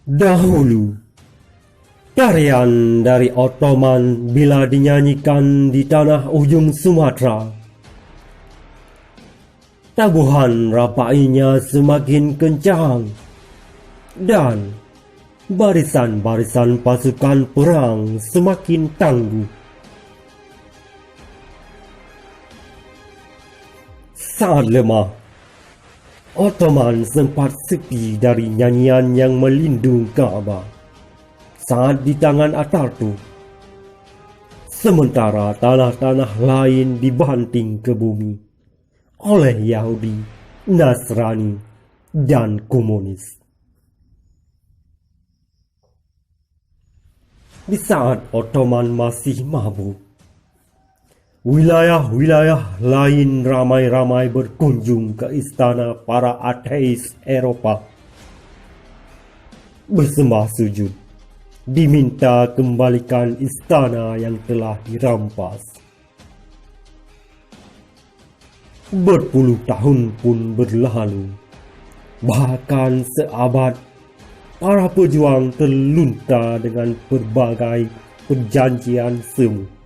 Dahulu, tarian dari Ottoman bila dinyanyikan di tanah ujung Sumatera, tabuhan rapainya semakin kencang dan barisan-barisan pasukan perang semakin tangguh. Saat lemah, Ottoman sempat sepi dari nyanyian yang melindung Kaabah saat di tangan Atatürk. Sementara tanah-tanah lain dibanting ke bumi oleh Yahudi, Nasrani, dan komunis. Di saat Ottoman masih mabuk, wilayah-wilayah lain ramai-ramai berkunjung ke istana para ateis Eropa. Bersembah sujud, diminta kembalikan istana yang telah dirampas. Berpuluh tahun pun berlalu, bahkan seabad, para pejuang terlunta dengan berbagai perjanjian semu.